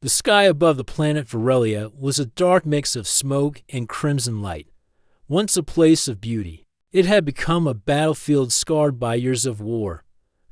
The sky above the planet Varelia was a dark mix of smoke and crimson light. Once a place of beauty, it had become a battlefield scarred by years of war.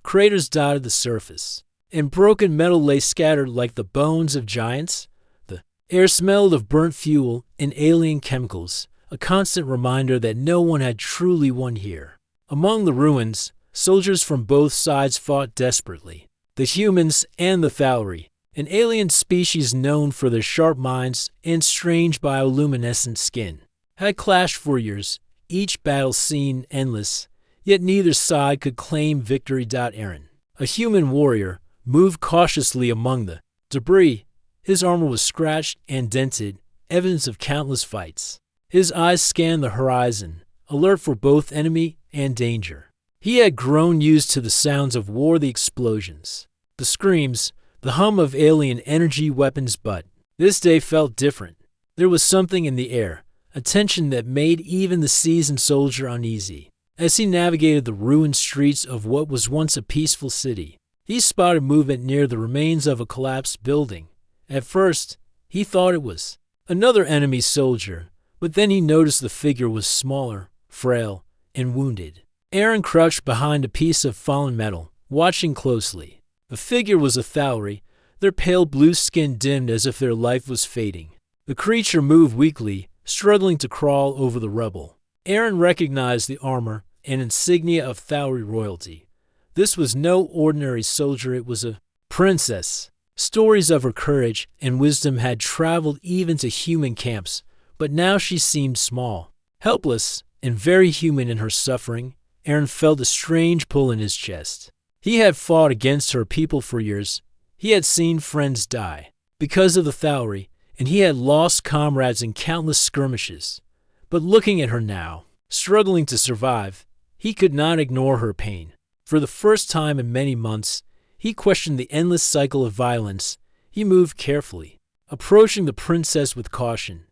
Craters dotted the surface, and broken metal lay scattered like the bones of giants. The air smelled of burnt fuel and alien chemicals, a constant reminder that no one had truly won here. Among the ruins, soldiers from both sides fought desperately. The humans and the Thalri, an alien species known for their sharp minds and strange bioluminescent skin, had clashed for years, each battle seemed endless, yet neither side could claim victory. Aaron, a human warrior, moved cautiously among the debris. His armor was scratched and dented, evidence of countless fights. His eyes scanned the horizon, alert for both enemy and danger. He had grown used to the sounds of war, the explosions, the screams, the hum of alien energy weapons, but this day felt different. There was something in the air, a tension that made even the seasoned soldier uneasy. As he navigated the ruined streets of what was once a peaceful city, he spotted movement near the remains of a collapsed building. At first, he thought it was another enemy soldier, but then he noticed the figure was smaller, frail, and wounded. Aaron crouched behind a piece of fallen metal, watching closely. The figure was a Thalri, their pale blue skin dimmed as if their life was fading. The creature moved weakly, struggling to crawl over the rubble. Aaron recognized the armor and insignia of Thalri royalty. This was no ordinary soldier, it was a princess. Stories of her courage and wisdom had traveled even to human camps, but now she seemed small, helpless, and very human in her suffering. Aaron felt a strange pull in his chest. He had fought against her people for years. He had seen friends die because of the Thalri, and he had lost comrades in countless skirmishes. But looking at her now, struggling to survive, he could not ignore her pain. For the first time in many months, he questioned the endless cycle of violence. He moved carefully, approaching the princess with caution.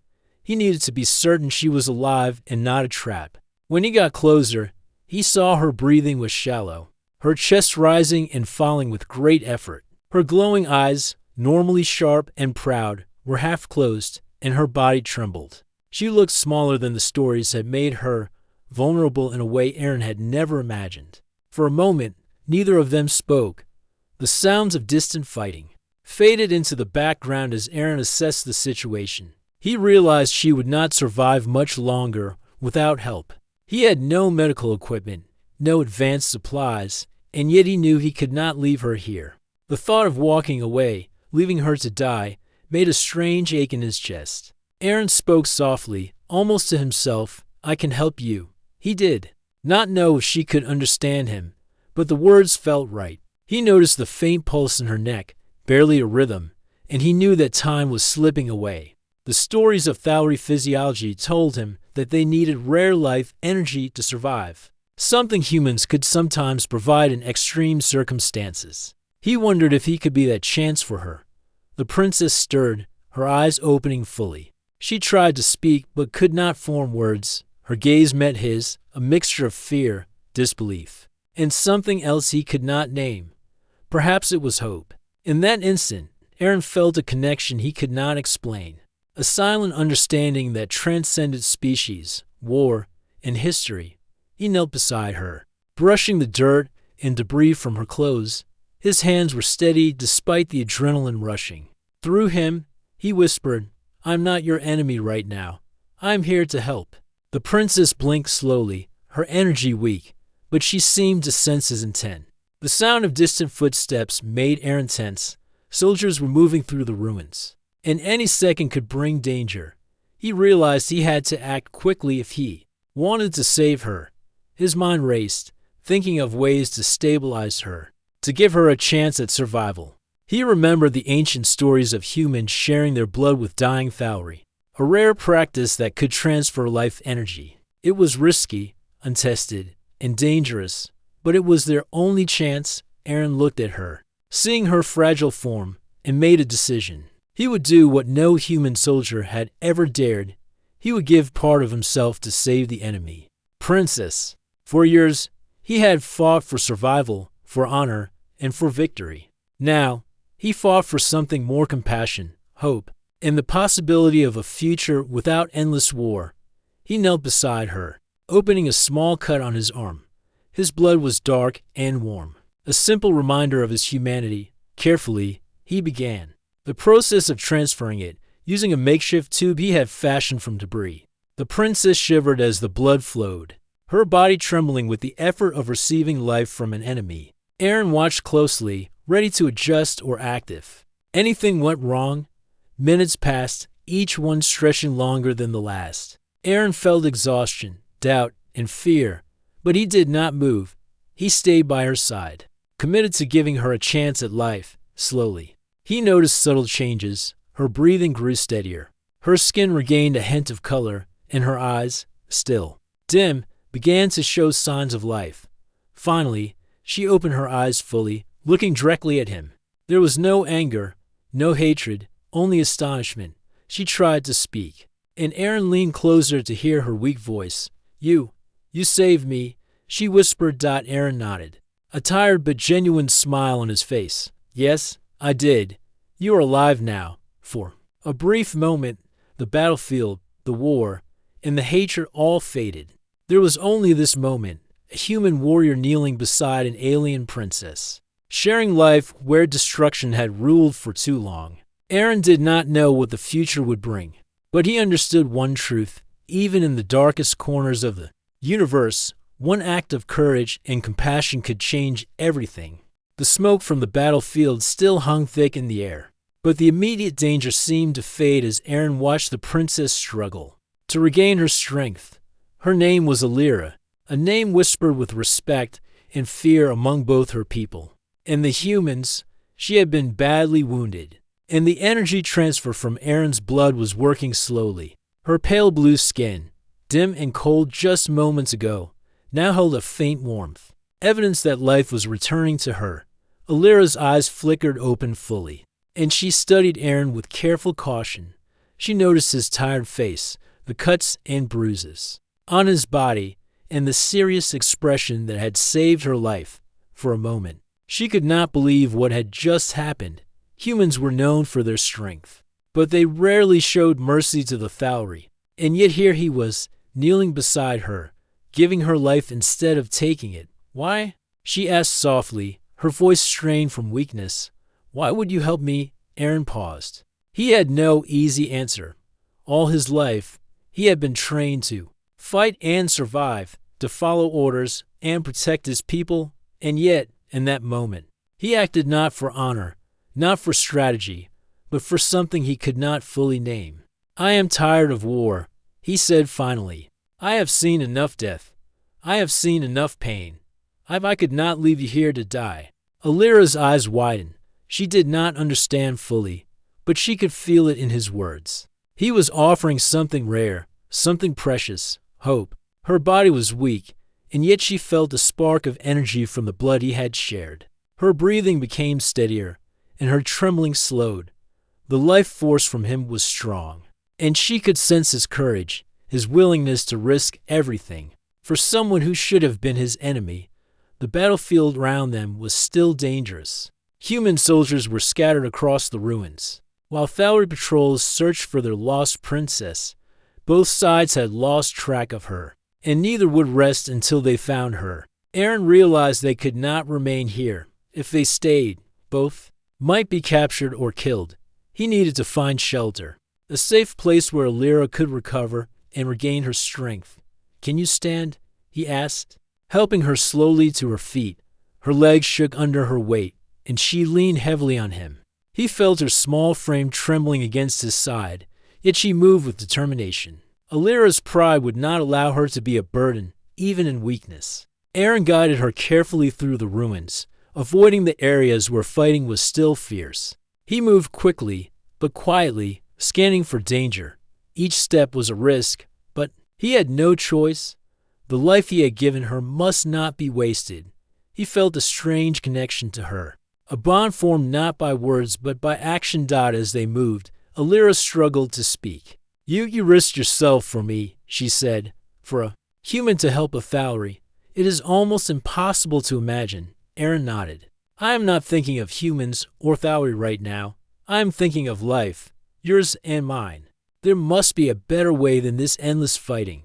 He needed to be certain she was alive and not a trap. When he got closer, he saw her breathing was shallow, her chest rising and falling with great effort. Her glowing eyes, normally sharp and proud, were half closed, and her body trembled. She looked smaller than the stories had made her, vulnerable in a way Aaron had never imagined. For a moment, neither of them spoke. The sounds of distant fighting faded into the background as Aaron assessed the situation. He realized she would not survive much longer without help. He had no medical equipment, no advanced supplies, and yet he knew he could not leave her here. The thought of walking away, leaving her to die, made a strange ache in his chest. Aaron spoke softly, almost to himself, "I can help you." He did not know if she could understand him, but the words felt right. He noticed the faint pulse in her neck, barely a rhythm, and he knew that time was slipping away. The stories of Thalri physiology told him that they needed rare life energy to survive, something humans could sometimes provide in extreme circumstances. He wondered if he could be that chance for her. The princess stirred, her eyes opening fully. She tried to speak but could not form words. Her gaze met his, a mixture of fear, disbelief, and something else he could not name. Perhaps it was hope. In that instant, Aaron felt a connection he could not explain, a silent understanding that transcended species, war, and history. He knelt beside her, brushing the dirt and debris from her clothes. His hands were steady despite the adrenaline rushing. Through him, he whispered, "I'm not your enemy right now. I'm here to help." The princess blinked slowly, her energy weak, but she seemed to sense his intent. The sound of distant footsteps made Aaron tense. Soldiers were moving through the ruins, and any second could bring danger. He realized he had to act quickly if he wanted to save her. His mind raced, thinking of ways to stabilize her, to give her a chance at survival. He remembered the ancient stories of humans sharing their blood with dying Thalri, a rare practice that could transfer life energy. It was risky, untested, and dangerous, but it was their only chance. Aaron looked at her, seeing her fragile form, and made a decision. He would do what no human soldier had ever dared. He would give part of himself to save the enemy. Princess. For years, he had fought for survival, for honor, and for victory. Now, He fought for something more: compassion, hope, and the possibility of a future without endless war. He knelt beside her, opening a small cut on his arm. His blood was dark and warm, a simple reminder of his humanity. Carefully, he began the process of transferring it, using a makeshift tube he had fashioned from debris. The princess shivered as the blood flowed, her body trembling with the effort of receiving life from an enemy. Aaron watched closely, ready to adjust or act if anything went wrong. Minutes passed, each one stretching longer than the last. Aaron felt exhaustion, doubt, and fear, but he did not move. He stayed by her side, committed to giving her a chance at life. Slowly, he noticed subtle changes. Her breathing grew steadier. Her skin regained a hint of color, and her eyes, still dim, began to show signs of life. Finally, she opened her eyes fully, looking directly at him. There was no anger, no hatred, only astonishment. She tried to speak, and Aaron leaned closer to hear her weak voice. You saved me," she whispered. Aaron nodded, a tired but genuine smile on his face. "Yes, I did. You are alive now." For a brief moment, the battlefield, the war, and the hatred all faded. There was only this moment, a human warrior kneeling beside an alien princess, sharing life where destruction had ruled for too long. Aaron did not know what the future would bring, but he understood one truth: even in the darkest corners of the universe, one act of courage and compassion could change everything. The smoke from the battlefield still hung thick in the air, but the immediate danger seemed to fade as Aaron watched the princess struggle to regain her strength. Her name was Alira, a name whispered with respect and fear among both her people and the humans. She had been badly wounded, and the energy transfer from Aaron's blood was working slowly. Her pale blue skin, dim and cold just moments ago, now held a faint warmth, evidence that life was returning to her. Alira's eyes flickered open fully, and she studied Aaron with careful caution. She noticed his tired face, the cuts and bruises on his body, and the serious expression that had saved her life. For a moment, she could not believe what had just happened. Humans were known for their strength, but they rarely showed mercy to the fal'Ree. And yet here he was, kneeling beside her, giving her life instead of taking it. "Why?" she asked softly, her voice strained from weakness. "Why would you help me?" Aaron paused. He had no easy answer. All his life, he had been trained to fight and survive, to follow orders and protect his people, and yet, in that moment, he acted not for honor, not for strategy, but for something he could not fully name. "I am tired of war," he said finally. "I have seen enough death. I have seen enough pain. I could not leave you here to die." Alira's eyes widened. She did not understand fully, but she could feel it in his words. He was offering something rare, something precious: hope. Her body was weak, and yet she felt a spark of energy from the blood he had shared. Her breathing became steadier, and her trembling slowed. The life force from him was strong, and she could sense his courage, his willingness to risk everything for someone who should have been his enemy. The battlefield around them was still dangerous. Human soldiers were scattered across the ruins, while fal'Ree patrols searched for their lost princess. Both sides had lost track of her, and neither would rest until they found her. Aaron realized they could not remain here. If they stayed, both might be captured or killed. He needed to find shelter, a safe place where Alira could recover and regain her strength. "Can you stand?" he asked, helping her slowly to her feet. Her legs shook under her weight, and she leaned heavily on him. He felt her small frame trembling against his side, yet she moved with determination. Alira's pride would not allow her to be a burden, even in weakness. Aaron guided her carefully through the ruins, avoiding the areas where fighting was still fierce. He moved quickly, but quietly, scanning for danger. Each step was a risk, but he had no choice. The life he had given her must not be wasted. He felt a strange connection to her, a bond formed not by words but by action. As they moved, Alira struggled to speak. You risked yourself for me," she said. "For a human to help a fal'Ree, it is almost impossible to imagine." Aaron nodded. I am not thinking of humans or Thauri right now. I am thinking of life, yours and mine. There must be a better way than this endless fighting.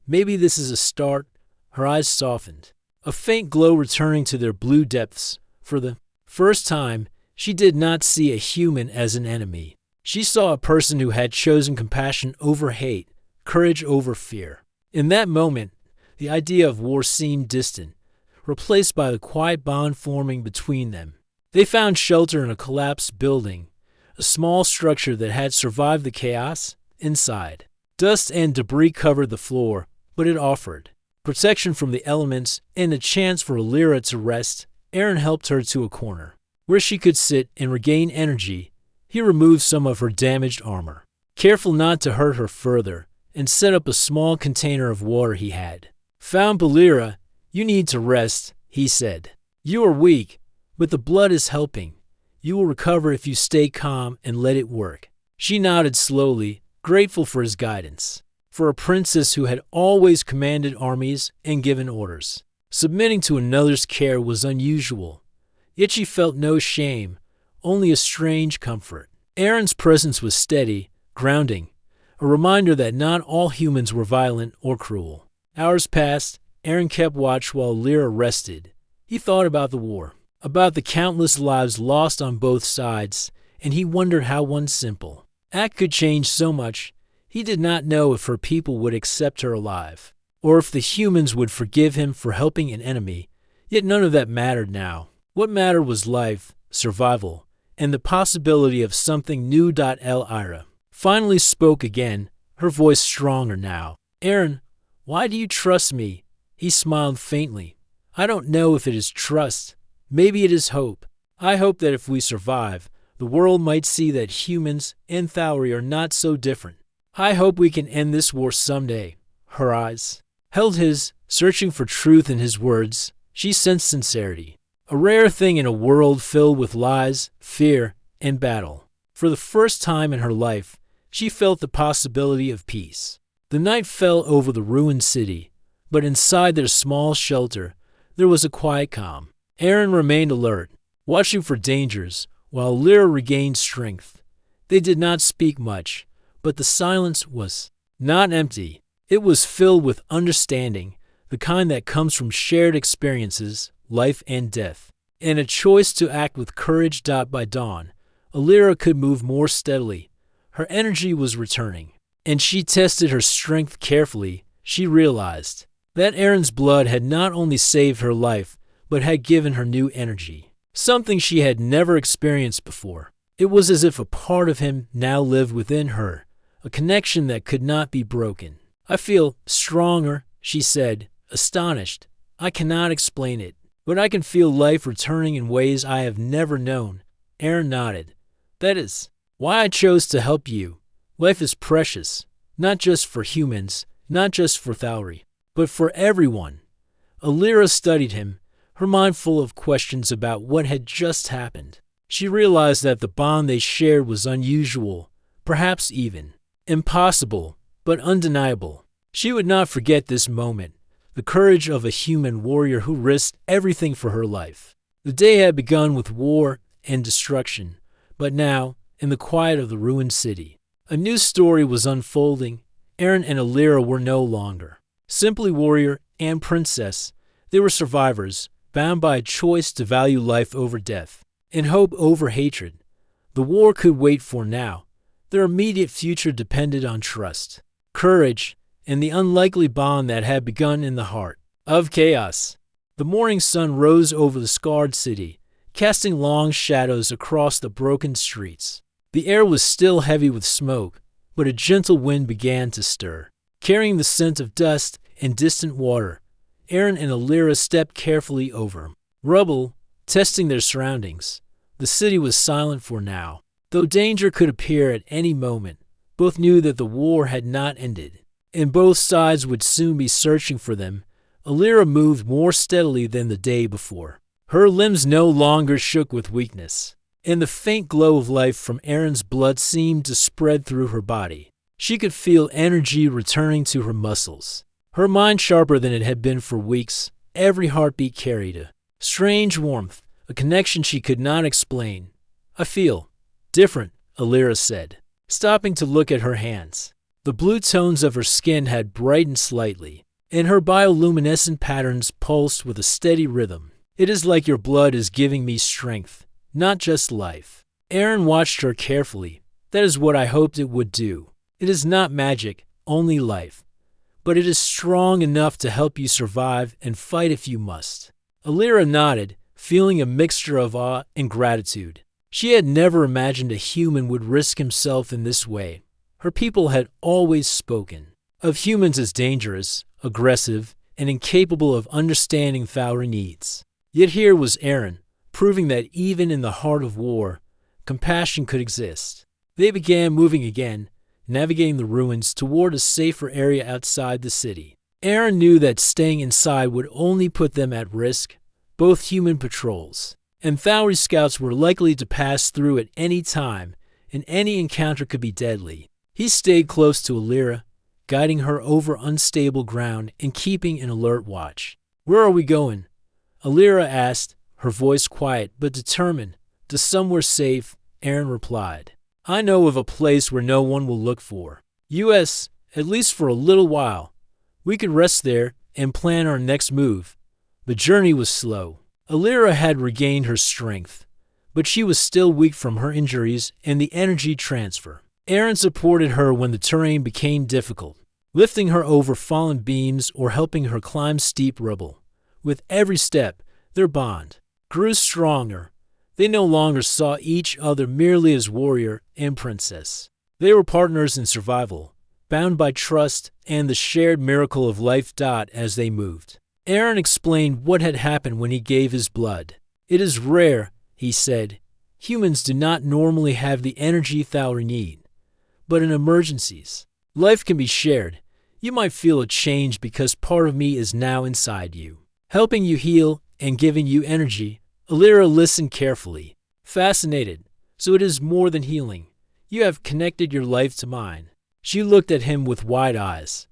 Maybe this is a start." Her eyes softened, a faint glow returning to their blue depths. For the first time, she did not see a human as an enemy. She saw a person who had chosen compassion over hate, courage over fear. In that moment, the idea of war seemed distant, replaced by the quiet bond forming between them. They found shelter in a collapsed building, a small structure that had survived the chaos inside. Dust and debris covered the floor, but it offered protection from the elements and a chance for Lyra to rest. Aaron helped her to a corner, where she could sit and regain energy. He removed some of her damaged armor, careful not to hurt her further, and set up a small container of water he had found. "Lyra, you need to rest," he said. "You are weak, but the blood is helping. You will recover if you stay calm and let it work." She nodded slowly, grateful for his guidance. For a princess who had always commanded armies and given orders, submitting to another's care was unusual. Yet she felt no shame, only a strange comfort. Aaron's presence was steady, grounding, a reminder that not all humans were violent or cruel. Hours passed. Aaron kept watch while Lyra rested. He thought about the war, about the countless lives lost on both sides, and he wondered how one simple act could change so much. He did not know if her people would accept her alive, or if the humans would forgive him for helping an enemy. Yet none of that mattered now. What mattered was life, survival, and the possibility of something new. Lyra finally spoke again, her voice stronger now. "Aaron, why do you trust me?" He smiled faintly. "I don't know if it is trust. Maybe it is hope. I hope that if we survive, the world might see that humans and Thauri are not so different. I hope we can end this war someday." Her eyes held his, searching for truth in his words. She sensed sincerity, a rare thing in a world filled with lies, fear, and battle. For the first time in her life, she felt the possibility of peace. The night fell over the ruined city, but inside their small shelter, there was a quiet calm. Aaron remained alert, watching for dangers, while Lyra regained strength. They did not speak much, but the silence was not empty. It was filled with understanding, the kind that comes from shared experiences, life and death, and a choice to act with courage. By dawn, Lyra could move more steadily. Her energy was returning, and she tested her strength carefully. She realized that Aaron's blood had not only saved her life, but had given her new energy, something she had never experienced before. It was as if a part of him now lived within her, a connection that could not be broken. "I feel stronger," she said, astonished. "I cannot explain it, but I can feel life returning in ways I have never known." Aaron nodded. "That is why I chose to help you. Life is precious, not just for humans, not just for Thauri, but for everyone." Lyra studied him, her mind full of questions about what had just happened. She realized that the bond they shared was unusual, perhaps even impossible, but undeniable. She would not forget this moment, the courage of a human warrior who risked everything for her life. The day had begun with war and destruction, but now, in the quiet of the ruined city, a new story was unfolding. Aaron and Lyra were no longer simply warrior and princess. They were survivors, bound by a choice to value life over death and hope over hatred. The war could wait for now. Their immediate future depended on trust, courage, and the unlikely bond that had begun in the heart of chaos. The morning sun rose over the scarred city, casting long shadows across the broken streets. The air was still heavy with smoke, but a gentle wind began to stir, carrying the scent of dust and distant water. Aaron and Lyra stepped carefully over rubble, testing their surroundings. The city was silent for now. Though danger could appear at any moment, both knew that the war had not ended, and both sides would soon be searching for them. Lyra moved more steadily than the day before. Her limbs no longer shook with weakness, and the faint glow of life from Aaron's blood seemed to spread through her body. She could feel energy returning to her muscles, her mind sharper than it had been for weeks. Every heartbeat carried a strange warmth, a connection she could not explain. I feel different, Alira said, stopping to look at her hands. The blue tones of her skin had brightened slightly, and her bioluminescent patterns pulsed with a steady rhythm. It is like your blood is giving me strength, not just life. Aaron watched her carefully. That is what I hoped it would do. It is not magic, only life. But it is strong enough to help you survive and fight if you must. Alira nodded, feeling a mixture of awe and gratitude. She had never imagined a human would risk himself in this way. Her people had always spoken of humans as dangerous, aggressive, and incapable of understanding our needs. Yet here was Aaron, proving that even in the heart of war, compassion could exist. They began moving again, navigating the ruins toward a safer area outside the city. Aaron knew that staying inside would only put them at risk, both human patrols and Thowry scouts were likely to pass through at any time, and any encounter could be deadly. He stayed close to Alira, guiding her over unstable ground and keeping an alert watch. "Where are we going?" Alira asked, her voice quiet but determined. "To somewhere safe," Aaron replied. "I know of a place where no one will look for us, at least for a little while. We could rest there and plan our next move." The journey was slow. Alira had regained her strength, but she was still weak from her injuries and the energy transfer. Aaron supported her when the terrain became difficult, lifting her over fallen beams or helping her climb steep rubble. With every step, their bond grew stronger. They no longer saw each other merely as warrior and princess. They were partners in survival, bound by trust and the shared miracle of life. As they moved, Aaron explained what had happened when he gave his blood. "It is rare," he said. "Humans do not normally have the energy Thowry need. But in emergencies, life can be shared. You might feel a change because part of me is now inside you, helping you heal and giving you energy." Alira listened carefully, fascinated. "So it is more than healing. You have connected your life to mine." She looked at him with wide eyes.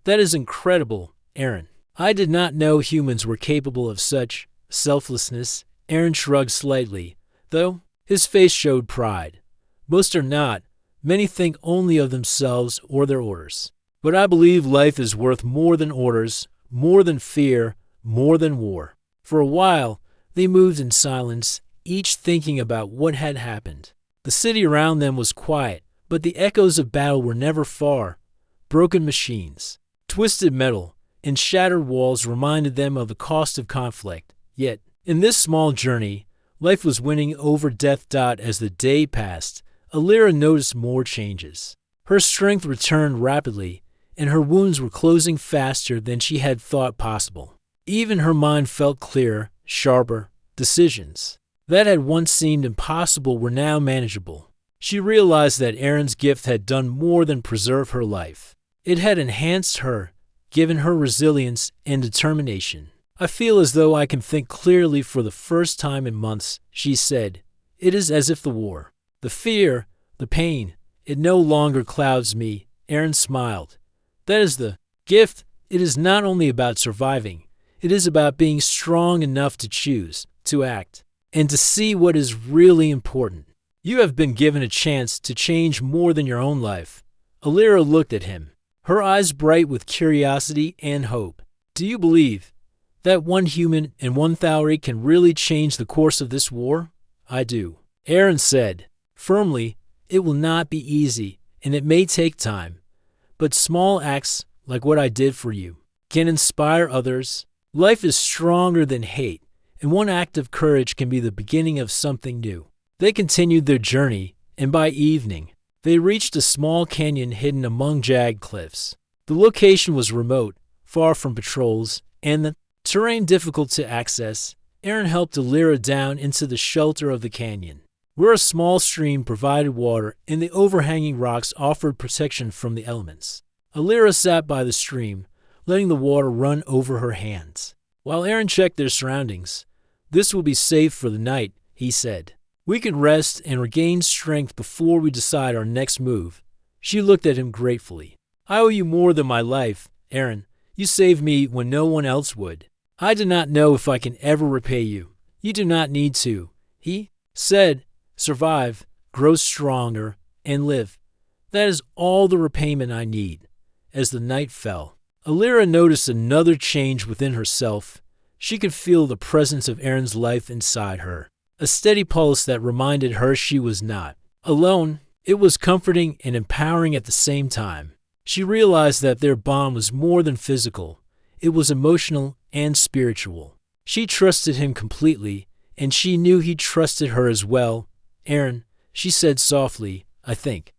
"That is incredible, Aaron. I did not know humans were capable of such selflessness." Aaron shrugged slightly, though his face showed pride. "Most are not. Many think only of themselves or their orders. But I believe life is worth more than orders, more than fear, more than war." For a while, they moved in silence, each thinking about what had happened. The city around them was quiet, but the echoes of battle were never far. Broken machines, twisted metal, and shattered walls reminded them of the cost of conflict. Yet, in this small journey, life was winning over death. As the day passed, Alira noticed more changes. Her strength returned rapidly, and her wounds were closing faster than she had thought possible. Even her mind felt clearer, sharper. Decisions that had once seemed impossible were now manageable. She realized that Aaron's gift had done more than preserve her life. It had enhanced her, given her resilience and determination. "I feel as though I can think clearly for the first time in months," she said. "It is as if the war, the fear, the pain, it no longer clouds me." Aaron smiled. "That is the gift. It is not only about surviving. It is about being strong enough to choose, to act, and to see what is really important. You have been given a chance to change more than your own life." Alira looked at him, her eyes bright with curiosity and hope. "Do you believe that one human and one Thowry can really change the course of this war?" "I do," Aaron said firmly. "It will not be easy, and it may take time. But small acts, like what I did for you, can inspire others. Life is stronger than hate, and one act of courage can be the beginning of something new." They continued their journey, and by evening, they reached a small canyon hidden among jagged cliffs. The location was remote, far from patrols, and the terrain difficult to access. Aaron helped Alira down into the shelter of the canyon, where a small stream provided water and the overhanging rocks offered protection from the elements. Alira sat by the stream, letting the water run over her hands, while Aaron checked their surroundings. "This will be safe for the night," he said. "We can rest and regain strength before we decide our next move." She looked at him gratefully. "I owe you more than my life, Aaron. You saved me when no one else would. I do not know if I can ever repay you." You do not need to, he said. Survive, grow stronger, and live. That is all the repayment I need. As the night fell, Alira noticed another change within herself. She could feel the presence of Aaron's life inside her, a steady pulse that reminded her she was not alone. It was comforting and empowering at the same time. She realized that their bond was more than physical. It was emotional and spiritual. She trusted him completely, and she knew he trusted her as well. Aaron, she said softly, I think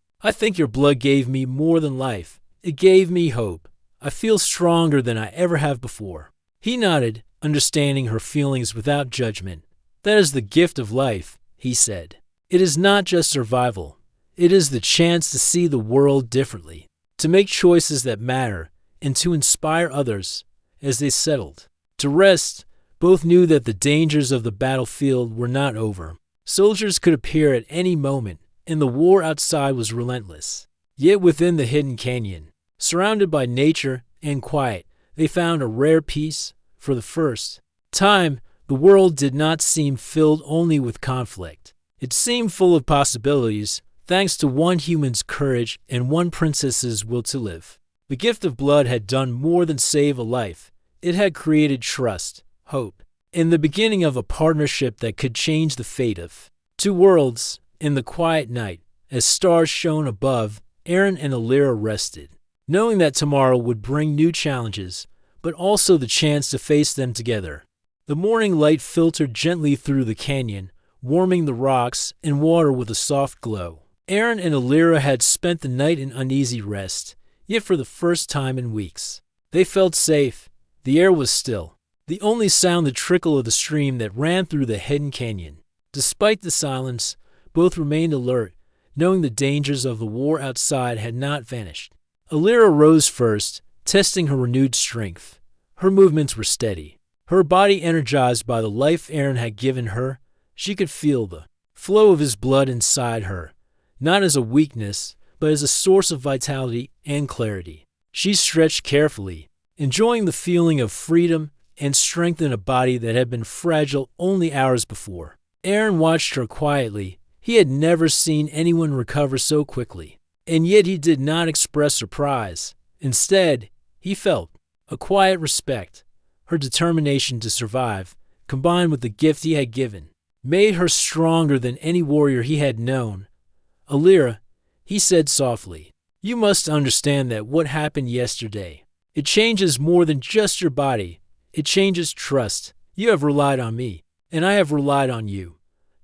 your blood gave me more than life. It gave me hope. I feel stronger than I ever have before. He nodded, understanding her feelings without judgment. That is the gift of life, he said. It is not just survival. It is the chance to see the world differently, to make choices that matter, and to inspire others. As they settled to rest, both knew that the dangers of the battlefield were not over. Soldiers could appear at any moment, and the war outside was relentless. Yet within the hidden canyon, surrounded by nature and quiet, they found a rare peace. For the first time, the world did not seem filled only with conflict. It seemed full of possibilities, thanks to one human's courage and one princess's will to live. The gift of blood had done more than save a life. It had created trust, hope, and the beginning of a partnership that could change the fate of two worlds. In the quiet night, as stars shone above, Aaron and Alira rested, knowing that tomorrow would bring new challenges, but also the chance to face them together. The morning light filtered gently through the canyon, warming the rocks and water with a soft glow. Aaron and Alira had spent the night in uneasy rest, yet for the first time in weeks, they felt safe. The air was still, the only sound the trickle of the stream that ran through the hidden canyon. Despite the silence, both remained alert, knowing the dangers of the war outside had not vanished. Alira rose first, testing her renewed strength. Her movements were steady, her body energized by the life Aaron had given her. She could feel the flow of his blood inside her, not as a weakness, but as a source of vitality and clarity. She stretched carefully, enjoying the feeling of freedom and strength in a body that had been fragile only hours before. Aaron watched her quietly. He had never seen anyone recover so quickly, and yet he did not express surprise. Instead, he felt a quiet respect. Her determination to survive, combined with the gift he had given, made her stronger than any warrior he had known. Alira, he said softly, you must understand that what happened yesterday, it changes more than just your body. It changes trust. You have relied on me, and I have relied on you.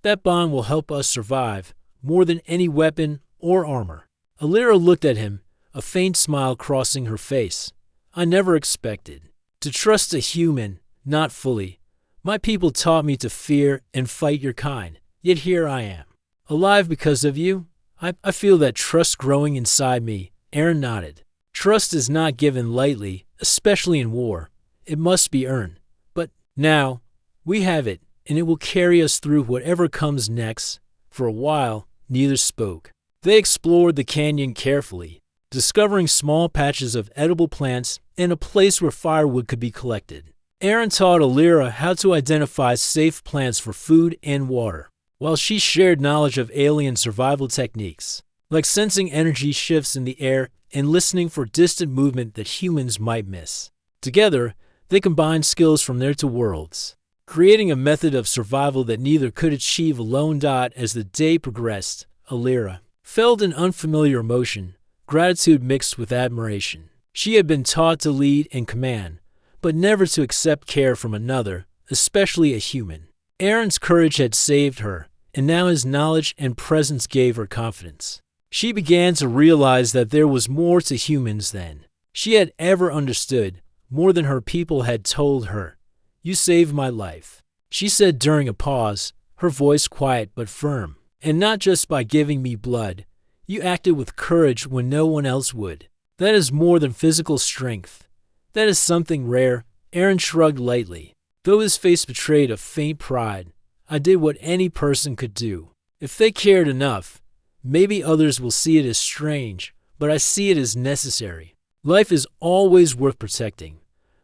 That bond will help us survive more than any weapon or armor. Alira looked at him, a faint smile crossing her face. I never expected to trust a human, not fully. My people taught me to fear and fight your kind, yet here I am, alive because of you. I feel that trust growing inside me. Aaron nodded. Trust is not given lightly, especially in war. It must be earned. But now, we have it, and it will carry us through whatever comes next. For a while, neither spoke. They explored the canyon carefully, discovering small patches of edible plants and a place where firewood could be collected. Aaron taught Alira how to identify safe plants for food and water, while she shared knowledge of alien survival techniques, like sensing energy shifts in the air and listening for distant movement that humans might miss. Together, they combined skills from their two worlds, creating a method of survival that neither could achieve alone. As the day progressed, Alira felt an unfamiliar emotion, gratitude mixed with admiration. She had been taught to lead and command, but never to accept care from another, especially a human. Aaron's courage had saved her, and now his knowledge and presence gave her confidence. She began to realize that there was more to humans than she had ever understood, more than her people had told her. You saved my life, she said during a pause, her voice quiet but firm. And not just by giving me blood. You acted with courage when no one else would. That is more than physical strength. That is something rare. Aaron shrugged lightly, though his face betrayed a faint pride. I did what any person could do. If they cared enough, maybe others will see it as strange, but I see it as necessary. Life is always worth protecting.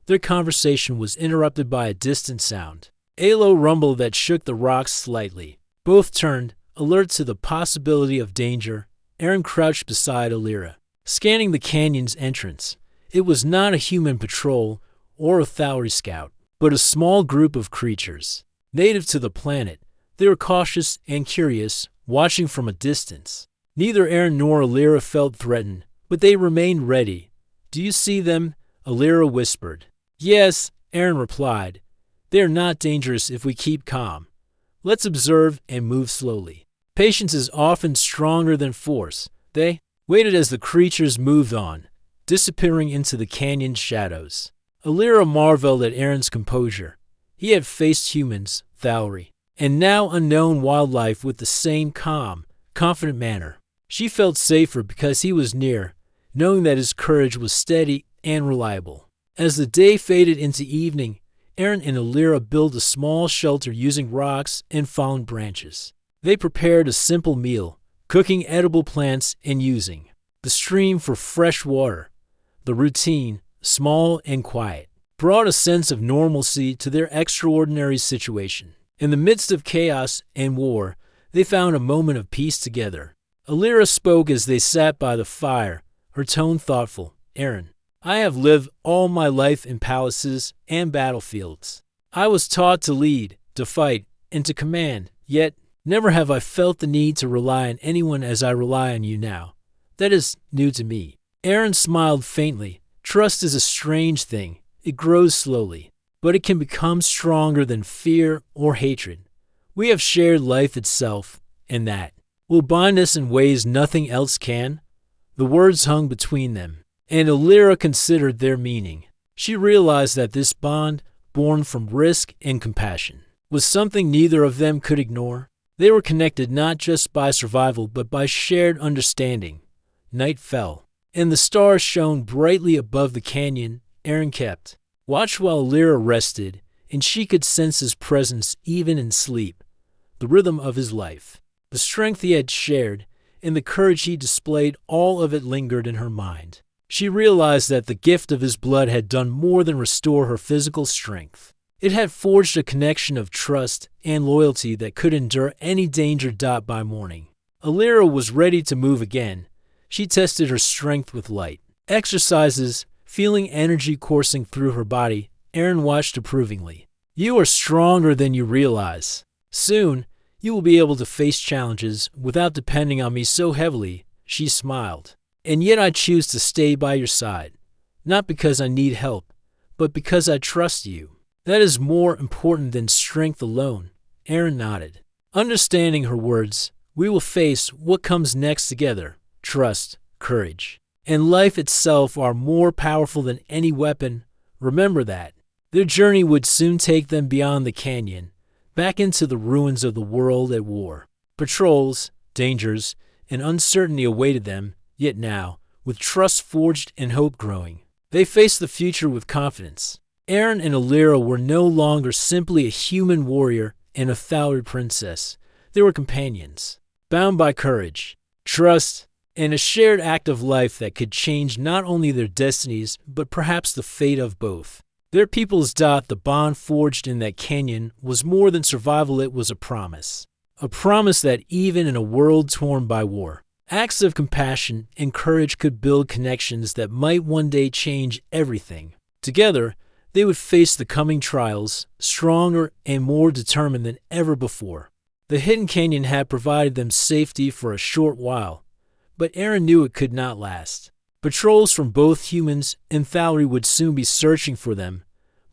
Their conversation was interrupted by a distant sound. A low rumble that shook the rocks slightly. Both turned, alert to the possibility of danger. Aaron crouched beside Alira, scanning the canyon's entrance. It was not a human patrol or a Thauri scout, but a small group of creatures. Native to the planet, they were cautious and curious, watching from a distance. Neither Aaron nor Alira felt threatened, but they remained ready. "Do you see them?" Alira whispered. "Yes," Aaron replied. "They are not dangerous if we keep calm. Let's observe and move slowly." Patience is often stronger than force. They waited as the creatures moved on, disappearing into the canyon's shadows. Alira marveled at Aaron's composure. He had faced humans, Thauri, and now unknown wildlife with the same calm, confident manner. She felt safer because he was near, knowing that his courage was steady and reliable. As the day faded into evening, Aaron and Alira built a small shelter using rocks and fallen branches. They prepared a simple meal, cooking edible plants and using the stream for fresh water. The routine, small and quiet, brought a sense of normalcy to their extraordinary situation. In the midst of chaos and war, they found a moment of peace together. Alira spoke as they sat by the fire, her tone thoughtful. "Aaron, I have lived all my life in palaces and battlefields. I was taught to lead, to fight, and to command, yet never have I felt the need to rely on anyone as I rely on you now. That is new to me." Aaron smiled faintly. Trust is a strange thing. It grows slowly, but it can become stronger than fear or hatred. We have shared life itself, and that will bind us in ways nothing else can. The words hung between them, and Alira considered their meaning. She realized that this bond, born from risk and compassion, was something neither of them could ignore. They were connected not just by survival, but by shared understanding. Night fell, and the stars shone brightly above the canyon. Aaron kept watch while Alira rested, and she could sense his presence even in sleep, the rhythm of his life, the strength he had shared, and the courage he displayed. All of it lingered in her mind. She realized that the gift of his blood had done more than restore her physical strength. It had forged a connection of trust and loyalty that could endure any danger. By morning, Alira was ready to move again. She tested her strength with light exercises, feeling energy coursing through her body. Aaron watched approvingly. "You are stronger than you realize. Soon, you will be able to face challenges without depending on me so heavily." She smiled. "And yet I choose to stay by your side, not because I need help, but because I trust you. That is more important than strength alone." Aaron nodded, understanding her words. "We will face what comes next together. Trust, courage, and life itself are more powerful than any weapon. Remember that." Their journey would soon take them beyond the canyon, back into the ruins of the world at war. Patrols, dangers, and uncertainty awaited them, yet now, with trust forged and hope growing, they faced the future with confidence. Aaron and Alira were no longer simply a human warrior and a Thauri princess. They were companions, bound by courage, trust, and a shared act of life that could change not only their destinies, but perhaps the fate of both. Their people's the bond forged in that canyon was more than survival. It was a promise that even in a world torn by war, acts of compassion and courage could build connections that might one day change everything. Together, they would face the coming trials, stronger and more determined than ever before. The hidden canyon had provided them safety for a short while, but Aaron knew it could not last. Patrols from both humans and Thauri would soon be searching for them.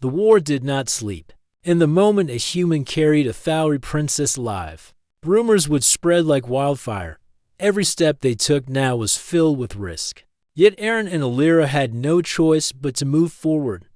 The war did not sleep. In the moment a human carried a Thauri princess alive, rumors would spread like wildfire. Every step they took now was filled with risk. Yet Aaron and Alira had no choice but to move forward.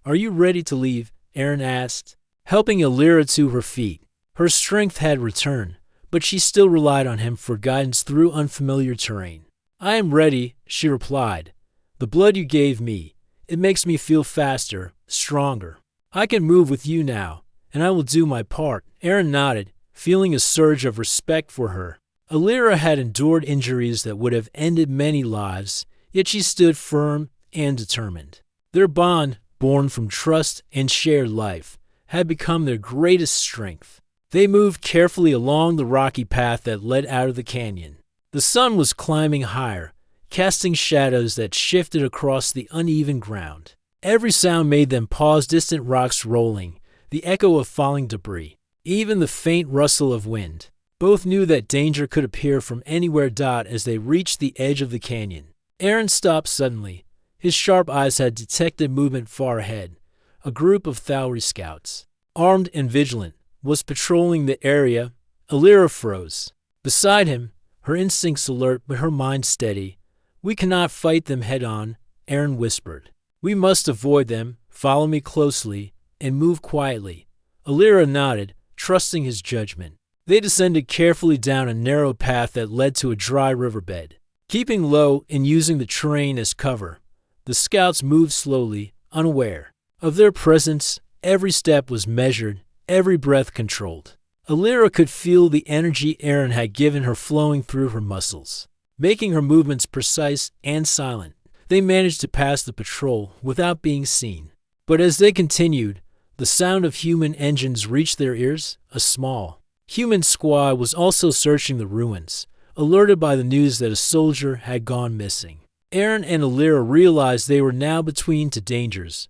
"Are you ready to leave?" Aaron asked, helping Alira to her feet. Her strength had returned, but she still relied on him for guidance through unfamiliar terrain. "I am ready," she replied. "The blood you gave me, it makes me feel faster, stronger. I can move with you now, and I will do my part." Aaron nodded, feeling a surge of respect for her. Alira had endured injuries that would have ended many lives, yet she stood firm and determined. Their bond, born from trust and shared life, had become their greatest strength. They moved carefully along the rocky path that led out of the canyon. The sun was climbing higher, casting shadows that shifted across the uneven ground. Every sound made them pause, distant rocks rolling, the echo of falling debris, even the faint rustle of wind. Both knew that danger could appear from anywhere. As they reached the edge of the canyon, Aaron stopped suddenly. His sharp eyes had detected movement far ahead. A group of Thauri scouts, armed and vigilant, was patrolling the area. Alira froze. Beside him, her instincts alert but her mind steady. "We cannot fight them head-on," Aaron whispered. "We must avoid them, follow me closely, and move quietly." Alira nodded, trusting his judgment. They descended carefully down a narrow path that led to a dry riverbed. Keeping low and using the terrain as cover, the scouts moved slowly, unaware of their presence. Every step was measured, every breath controlled. Alira could feel the energy Aaron had given her flowing through her muscles, making her movements precise and silent. They managed to pass the patrol without being seen. But as they continued, the sound of human engines reached their ears. A small human squad was also searching the ruins, alerted by the news that a soldier had gone missing. Aaron and Alira realized they were now between two dangers: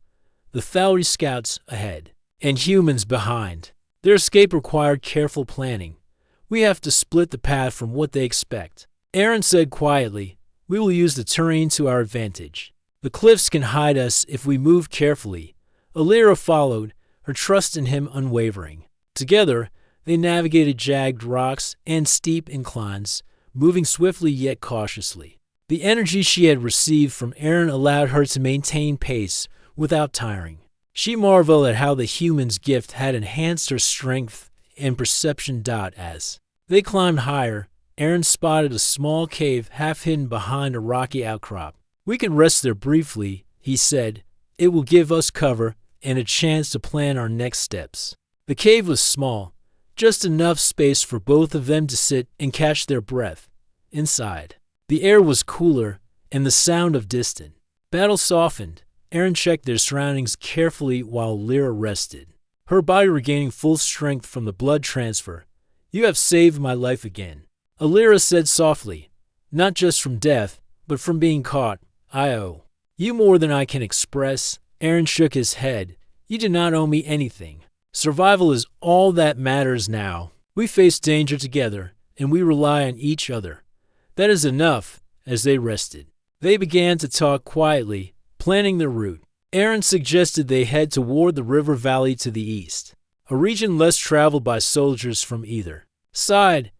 the Thauri scouts ahead and humans behind. Their escape required careful planning. "We have to split the path from what they expect," Aaron said quietly. "We will use the terrain to our advantage. The cliffs can hide us if we move carefully." Alira followed, her trust in him unwavering. Together, they navigated jagged rocks and steep inclines, moving swiftly yet cautiously. The energy she had received from Aaron allowed her to maintain pace without tiring. She marveled at how the human's gift had enhanced her strength and perception. As they climbed higher, Aaron spotted a small cave half hidden behind a rocky outcrop. "We can rest there briefly," he said. "It will give us cover and a chance to plan our next steps." The cave was small, just enough space for both of them to sit and catch their breath. Inside, the air was cooler and the sound of distant battle softened. Aaron checked their surroundings carefully while Lyra rested, her body regaining full strength from the blood transfer. "You have saved my life again," Alira said softly. "Not just from death, but from being caught. I owe you more than I can express." Aaron shook his head. "You do not owe me anything. Survival is all that matters now. We face danger together, and we rely on each other. That is enough." As they rested, they began to talk quietly, planning their route. Aaron suggested they head toward the river valley to the east, a region less traveled by soldiers from either side.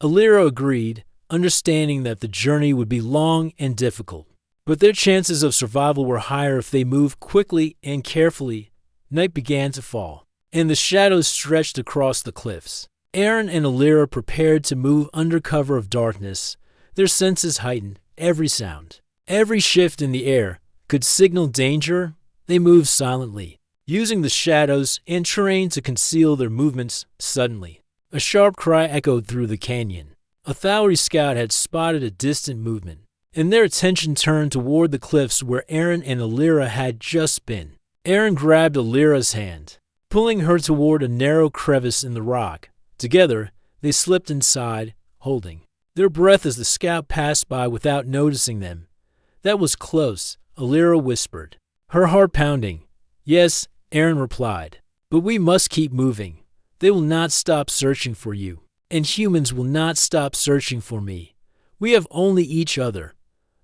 Alira agreed, understanding that the journey would be long and difficult, but their chances of survival were higher if they moved quickly and carefully. Night began to fall, and the shadows stretched across the cliffs. Aaron and Alira prepared to move under cover of darkness, their senses heightened. Every sound, every shift in the air could signal danger. They moved silently, using the shadows and terrain to conceal their movements. Suddenly, a sharp cry echoed through the canyon. A Thauri scout had spotted a distant movement, and their attention turned toward the cliffs where Aaron and Alira had just been. Aaron grabbed Alira's hand, pulling her toward a narrow crevice in the rock. Together, they slipped inside, holding their breath as the scout passed by without noticing them. "That was close," Alira whispered, her heart pounding. "Yes," Aaron replied, "but we must keep moving. They will not stop searching for you, and humans will not stop searching for me. We have only each other."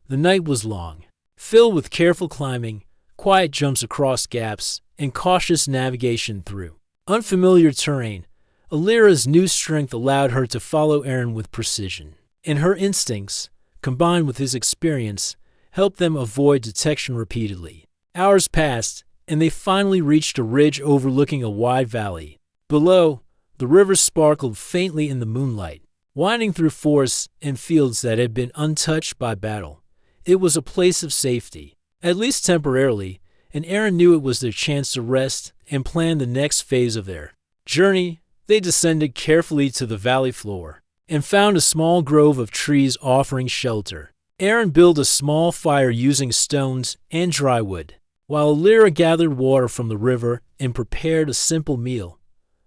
The night was long, filled with careful climbing, quiet jumps across gaps, and cautious navigation through unfamiliar terrain. Alira's new strength allowed her to follow Aaron with precision, and her instincts, combined with his experience, helped them avoid detection repeatedly. Hours passed, and they finally reached a ridge overlooking a wide valley. Below, the river sparkled faintly in the moonlight, winding through forests and fields that had been untouched by battle. It was a place of safety, at least temporarily, and Aaron knew it was their chance to rest and plan the next phase of their journey. They descended carefully to the valley floor and found a small grove of trees offering shelter. Aaron built a small fire using stones and dry wood, while Alira gathered water from the river and prepared a simple meal.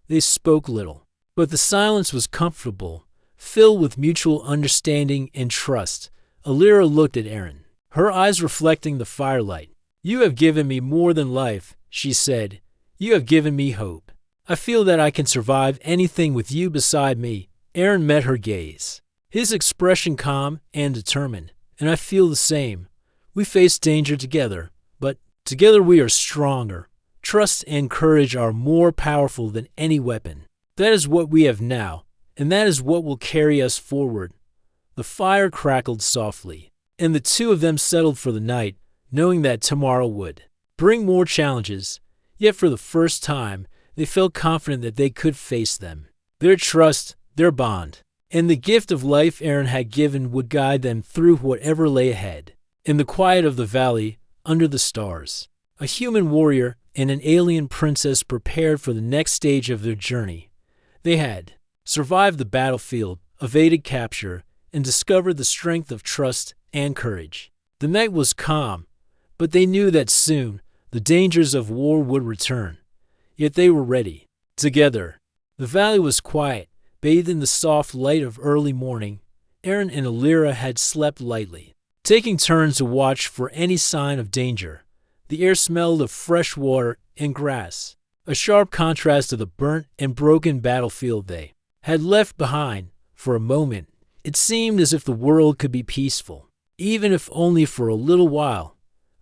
They spoke little, but the silence was comfortable, filled with mutual understanding and trust. Alira looked at Aaron, her eyes reflecting the firelight. "You have given me more than life," she said. "You have given me hope. I feel that I can survive anything with you beside me." Aaron met her gaze, his expression calm and determined. "And I feel the same. We face danger together, but together we are stronger. Trust and courage are more powerful than any weapon. That is what we have now, and that is what will carry us forward." The fire crackled softly, and the two of them settled for the night, knowing that tomorrow would bring more challenges. Yet for the first time, they felt confident that they could face them. Their trust, their bond, and the gift of life Aaron had given would guide them through whatever lay ahead. In the quiet of the valley, under the stars, a human warrior and an alien princess prepared for the next stage of their journey. They had survived the battlefield, evaded capture, and discovered the strength of trust and courage. The night was calm, but they knew that soon the dangers of war would return. Yet they were ready. Together, the valley was quiet, bathed in the soft light of early morning. Aaron and Alira had slept lightly, taking turns to watch for any sign of danger. The air smelled of fresh water and grass, a sharp contrast to the burnt and broken battlefield they had left behind. For a moment, it seemed as if the world could be peaceful, even if only for a little while.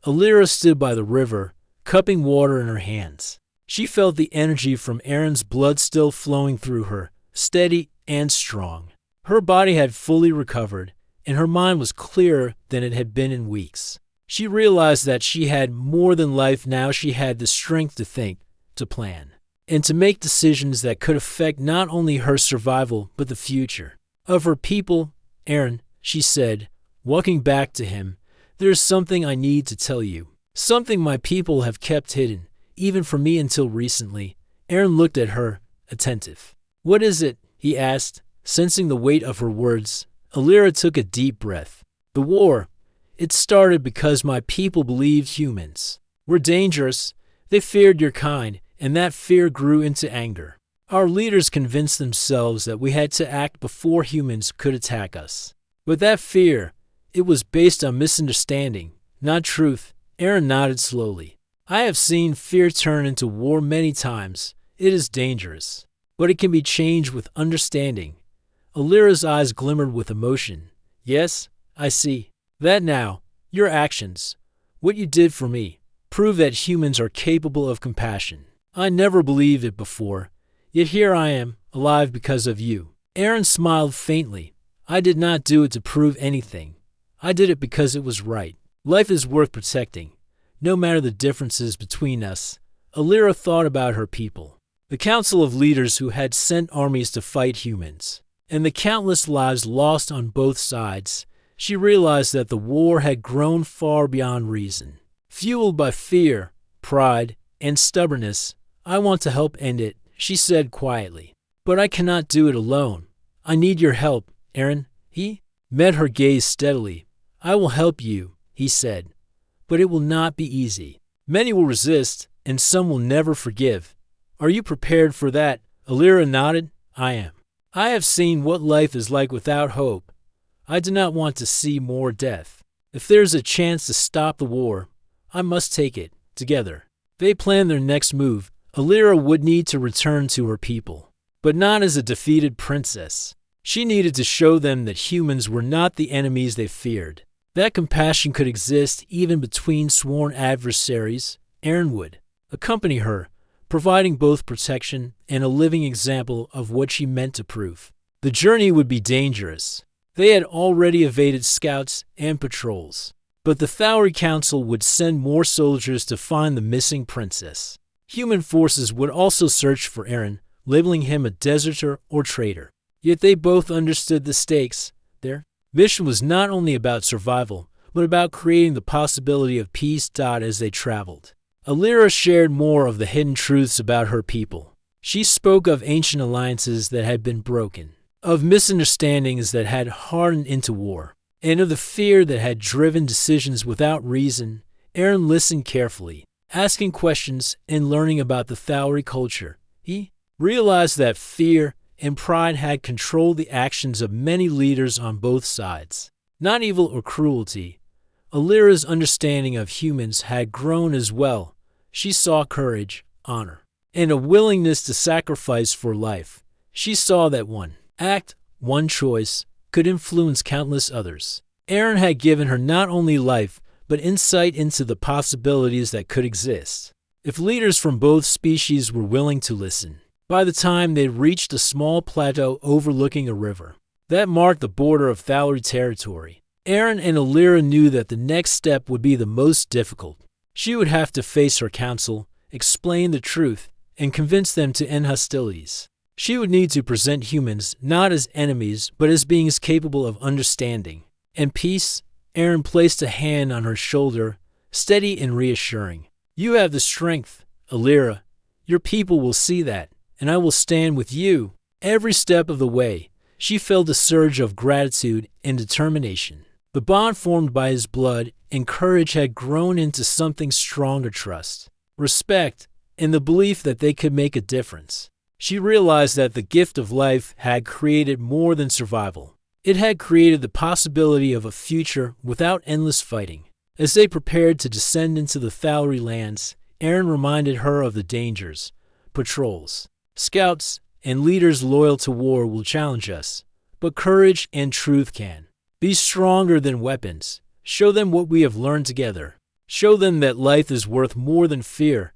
Alira stood by the river, cupping water in her hands. She felt the energy from Aaron's blood still flowing through her, steady and strong. Her body had fully recovered, and her mind was clearer than it had been in weeks. She realized that she had more than life now. She had the strength to think, to plan, and to make decisions that could affect not only her survival but the future of her people. "Aaron," she said, walking back to him, "there is something I need to tell you. Something my people have kept hidden, even from me until recently." Aaron looked at her, attentive. "What is it?" he asked, sensing the weight of her words. Alira took a deep breath. "The war. It started because my people believed humans were dangerous. They feared your kind, and that fear grew into anger. Our leaders convinced themselves that we had to act before humans could attack us. But that fear, it was based on misunderstanding, not truth." Aaron nodded slowly. "I have seen fear turn into war many times. It is dangerous, but it can be changed with understanding." Alira's eyes glimmered with emotion. "Yes, I see that now. Your actions, what you did for me, prove that humans are capable of compassion. I never believed it before, yet here I am, alive because of you." Aaron smiled faintly. "I did not do it to prove anything. I did it because it was right. Life is worth protecting, no matter the differences between us." Alira thought about her people, the council of leaders who had sent armies to fight humans, and the countless lives lost on both sides. She realized that the war had grown far beyond reason, fueled by fear, pride, and stubbornness. "I want to help end it," she said quietly. "But I cannot do it alone. I need your help, Aaron." He met her gaze steadily. "I will help you," he said, "but it will not be easy. Many will resist, and some will never forgive. Are you prepared for that?" Alira nodded. "I am. I have seen what life is like without hope. I do not want to see more death. If there is a chance to stop the war, I must take it." Together, they planned their next move. Alira would need to return to her people, but not as a defeated princess. She needed to show them that humans were not the enemies they feared, that compassion could exist even between sworn adversaries. Aaron would accompany her, providing both protection and a living example of what she meant to prove. The journey would be dangerous. They had already evaded scouts and patrols, but the Thowry Council would send more soldiers to find the missing princess. Human forces would also search for Aaron, labeling him a deserter or traitor. Yet they both understood the stakes. Their mission was not only about survival, but about creating the possibility of peace. As they traveled, Alira shared more of the hidden truths about her people. She spoke of ancient alliances that had been broken, of misunderstandings that had hardened into war, and of the fear that had driven decisions without reason. Aaron listened carefully, asking questions and learning about the Thauri culture. He realized that fear and pride had controlled the actions of many leaders on both sides. Not evil or cruelty. Alira's understanding of humans had grown as well. She saw courage, honor, and a willingness to sacrifice for life. She saw that one act, one choice, could influence countless others. Aaron had given her not only life, but insight into the possibilities that could exist if leaders from both species were willing to listen. By the time they reached a small plateau overlooking a river that marked the border of Thauri territory, Aaron and Alira knew that the next step would be the most difficult. She would have to face her council, explain the truth, and convince them to end hostilities. She would need to present humans not as enemies, but as beings capable of understanding and peace. Aaron placed a hand on her shoulder, steady and reassuring. You have the strength, Alira. Your people will see that, and I will stand with you. Every step of the way, she felt a surge of gratitude and determination. The bond formed by his blood and courage had grown into something stronger: trust, respect, and the belief that they could make a difference. She realized that the gift of life had created more than survival. It had created the possibility of a future without endless fighting. As they prepared to descend into the Thauri lands, Aaron reminded her of the dangers. Patrols, scouts, and leaders loyal to war will challenge us, but courage and truth can. Be stronger than weapons. Show them what we have learned together. Show them that life is worth more than fear.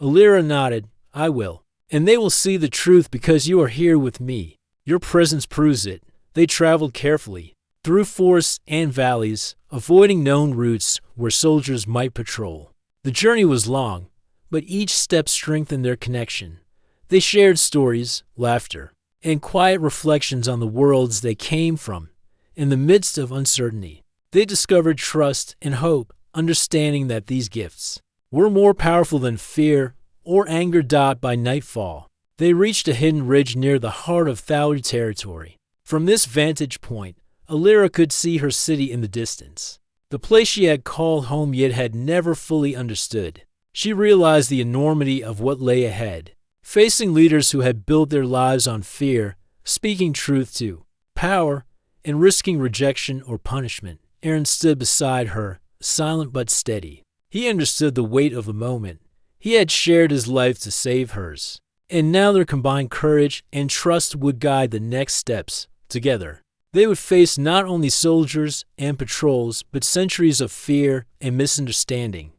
Alira nodded. I will. And they will see the truth because you are here with me. Your presence proves it. They traveled carefully, through forests and valleys, avoiding known routes where soldiers might patrol. The journey was long, but each step strengthened their connection. They shared stories, laughter, and quiet reflections on the worlds they came from. In the midst of uncertainty, they discovered trust and hope, understanding that these gifts were more powerful than fear or anger. By nightfall, they reached a hidden ridge near the heart of Thauri territory. From this vantage point, Alira could see her city in the distance, the place she had called home yet had never fully understood. She realized the enormity of what lay ahead, facing leaders who had built their lives on fear, speaking truth to power, and risking rejection or punishment. Aaron stood beside her, silent but steady. He understood the weight of the moment. He had shared his life to save hers, and now their combined courage and trust would guide the next steps. Together, they would face not only soldiers and patrols, but centuries of fear and misunderstanding.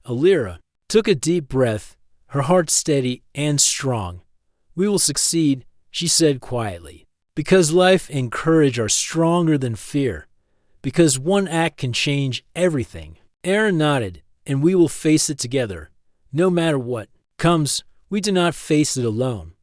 Alira took a deep breath, her heart steady and strong. We will succeed, she said quietly, because life and courage are stronger than fear, because one act can change everything. Aaron nodded, and we will face it together. No matter what comes, we do not face it alone.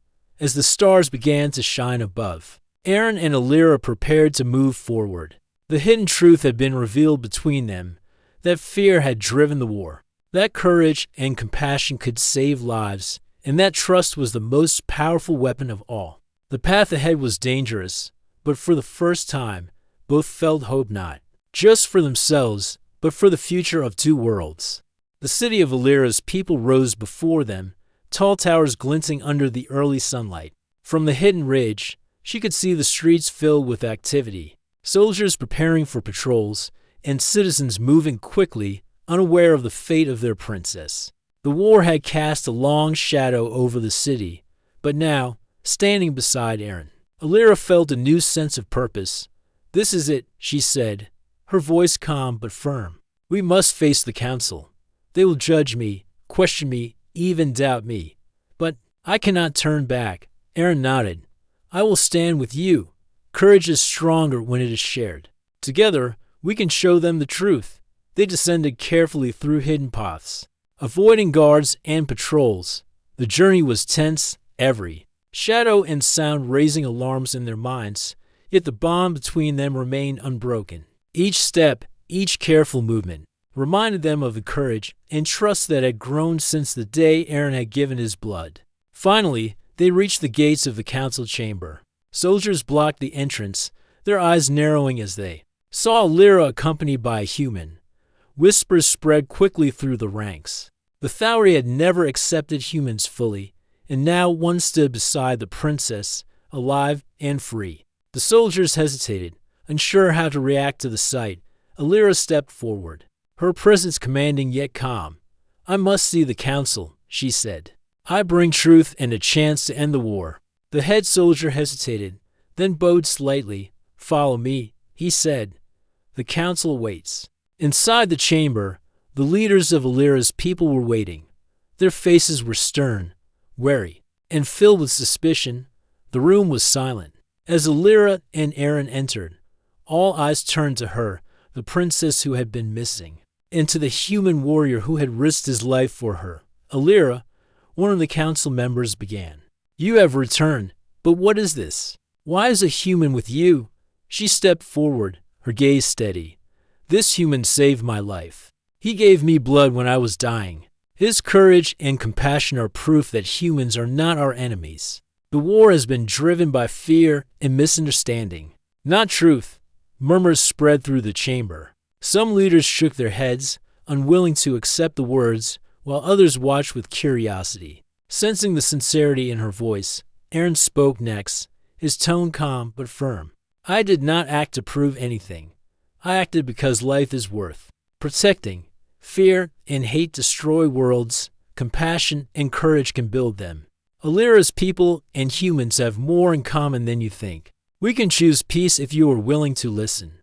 As the stars began to shine above, Aaron and Alira prepared to move forward. The hidden truth had been revealed between them, that fear had driven the war, that courage and compassion could save lives, and that trust was the most powerful weapon of all. The path ahead was dangerous, but for the first time, both felt hope, not just for themselves, but for the future of two worlds. The city of Alira's people rose before them, tall towers glinting under the early sunlight. From the hidden ridge, she could see the streets filled with activity, soldiers preparing for patrols, and citizens moving quickly, unaware of the fate of their princess. The war had cast a long shadow over the city, but now, standing beside Aaron, Alira felt a new sense of purpose. This is it, she said, her voice calm but firm. We must face the council. They will judge me, question me, even doubt me. But I cannot turn back. Aaron nodded. I will stand with you. Courage is stronger when it is shared. Together, we can show them the truth. They descended carefully through hidden paths, avoiding guards and patrols. The journey was tense, every shadow and sound raising alarms in their minds, yet the bond between them remained unbroken. Each step, each careful movement, reminded them of the courage and trust that had grown since the day Aaron had given his blood. Finally, they reached the gates of the council chamber. Soldiers blocked the entrance, their eyes narrowing as they saw Alira accompanied by a human. Whispers spread quickly through the ranks. The Thauri had never accepted humans fully, and now one stood beside the princess, alive and free. The soldiers hesitated, unsure how to react to the sight. Alira stepped forward, her presence commanding yet calm. "I must see the council," she said. "I bring truth and a chance to end the war." The head soldier hesitated, then bowed slightly. "Follow me," he said. "The council waits." Inside the chamber, the leaders of Alira's people were waiting. Their faces were stern, wary, and filled with suspicion. The room was silent. As Alira and Aaron entered, all eyes turned to her, the princess who had been missing, and to the human warrior who had risked his life for her. "Alira," one of the council members began, "you have returned, but what is this? Why is a human with you?" She stepped forward, her gaze steady. "This human saved my life. He gave me blood when I was dying. His courage and compassion are proof that humans are not our enemies. The war has been driven by fear and misunderstanding, not truth." Murmurs spread through the chamber. Some leaders shook their heads, unwilling to accept the words, while others watched with curiosity. Sensing the sincerity in her voice, Aaron spoke next, his tone calm but firm. "I did not act to prove anything. I acted because life is worth protecting. Fear and hate destroy worlds. Compassion and courage can build them. Alira's people and humans have more in common than you think. We can choose peace if you are willing to listen."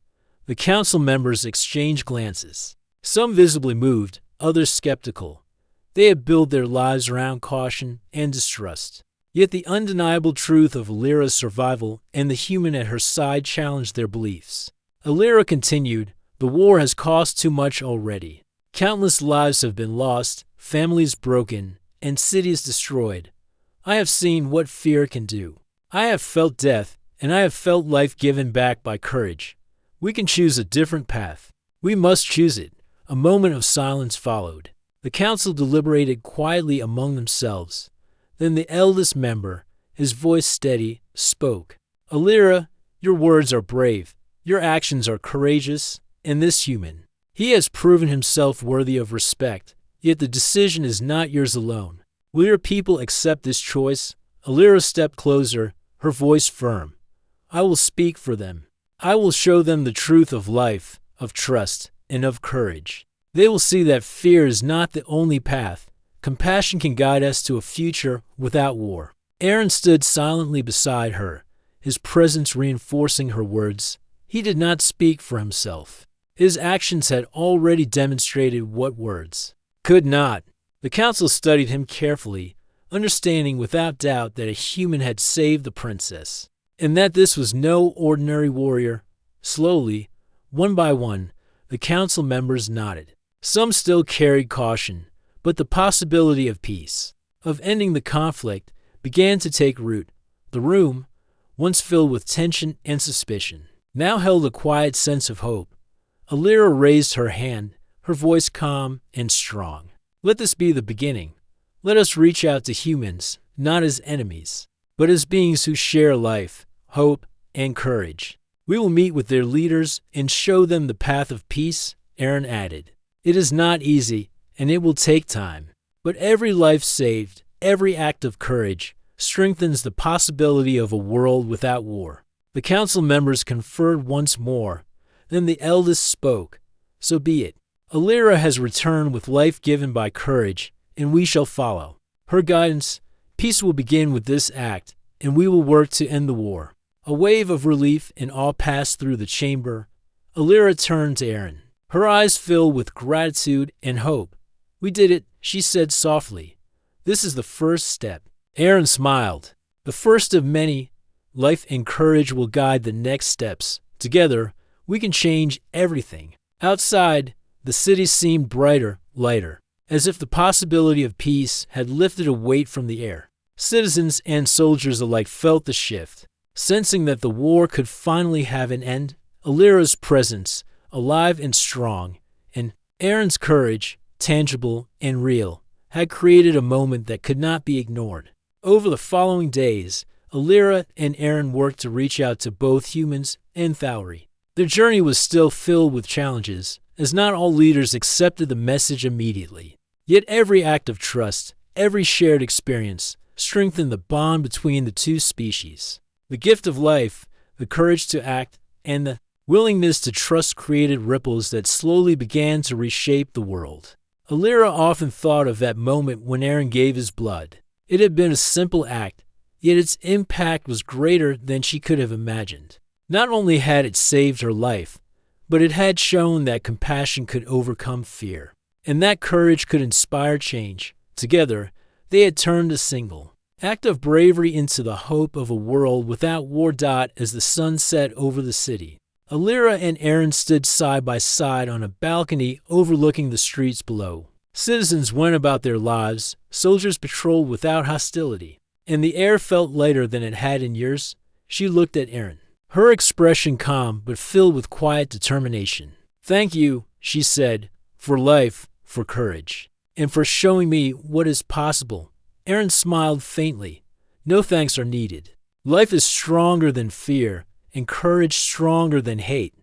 The council members exchanged glances, some visibly moved, others skeptical. They had built their lives around caution and distrust. Yet the undeniable truth of Alira's survival and the human at her side challenged their beliefs. Alira continued, "The war has cost too much already. Countless lives have been lost, families broken, and cities destroyed. I have seen what fear can do. I have felt death, and I have felt life given back by courage. We can choose a different path. We must choose it." A moment of silence followed. The council deliberated quietly among themselves. Then the eldest member, his voice steady, spoke. "Alira, your words are brave. Your actions are courageous. And this human, he has proven himself worthy of respect. Yet the decision is not yours alone. Will your people accept this choice?" Alira stepped closer, her voice firm. "I will speak for them. I will show them the truth of life, of trust, and of courage. They will see that fear is not the only path. Compassion can guide us to a future without war." Aaron stood silently beside her, his presence reinforcing her words. He did not speak for himself. His actions had already demonstrated what words could not. The council studied him carefully, understanding without doubt that a human had saved the princess, and that this was no ordinary warrior. Slowly, one by one, the council members nodded. Some still carried caution, but the possibility of peace, of ending the conflict, began to take root. The room, once filled with tension and suspicion, now held a quiet sense of hope. Alira raised her hand, her voice calm and strong. "Let this be the beginning. Let us reach out to humans, not as enemies, but as beings who share life, hope, and courage. We will meet with their leaders and show them the path of peace," Aaron added. "It is not easy, and it will take time. But every life saved, every act of courage, strengthens the possibility of a world without war." The council members conferred once more. Then the eldest spoke. "So be it. Alira has returned with life given by courage, and we shall follow her guidance. Peace will begin with this act, and we will work to end the war." A wave of relief and awe passed through the chamber. Alira turned to Aaron, her eyes filled with gratitude and hope. "We did it," she said softly. "This is the first step." Aaron smiled. "The first of many. Life and courage will guide the next steps. Together, we can change everything." Outside, the city seemed brighter, lighter, as if the possibility of peace had lifted a weight from the air. Citizens and soldiers alike felt the shift. Sensing that the war could finally have an end, Alira's presence, alive and strong, and Aaron's courage, tangible and real, had created a moment that could not be ignored. Over the following days, Alira and Aaron worked to reach out to both humans and Thauri. Their journey was still filled with challenges, as not all leaders accepted the message immediately. Yet every act of trust, every shared experience, strengthened the bond between the two species. The gift of life, the courage to act, and the willingness to trust created ripples that slowly began to reshape the world. Alira often thought of that moment when Aaron gave his blood. It had been a simple act, yet its impact was greater than she could have imagined. Not only had it saved her life, but it had shown that compassion could overcome fear, and that courage could inspire change. Together, they had turned a single act of bravery into the hope of a world without war. As the sun set over the city, Alira and Aaron stood side by side on a balcony overlooking the streets below. Citizens went about their lives, soldiers patrolled without hostility, and the air felt lighter than it had in years. She looked at Aaron, her expression calm but filled with quiet determination. "Thank you," she said, "for life, for courage, and for showing me what is possible." Aaron smiled faintly. "No thanks are needed. Life is stronger than fear, and courage stronger than hate.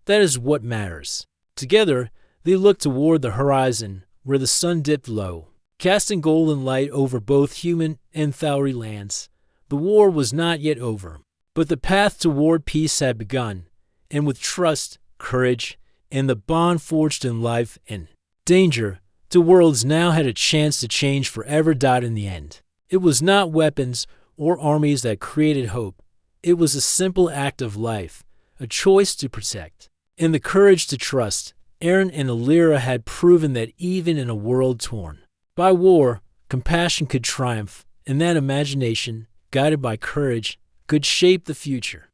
That is what matters." Together, they looked toward the horizon, where the sun dipped low, casting golden light over both human and Thauri lands. The war was not yet over, but the path toward peace had begun, and with trust, courage, and the bond forged in life and danger, the worlds now had a chance to change forever. In the end, it was not weapons or armies that created hope. It was a simple act of life, a choice to protect, and the courage to trust. Aaron and Alira had proven that even in a world torn by war, compassion could triumph, and that imagination, guided by courage, could shape the future.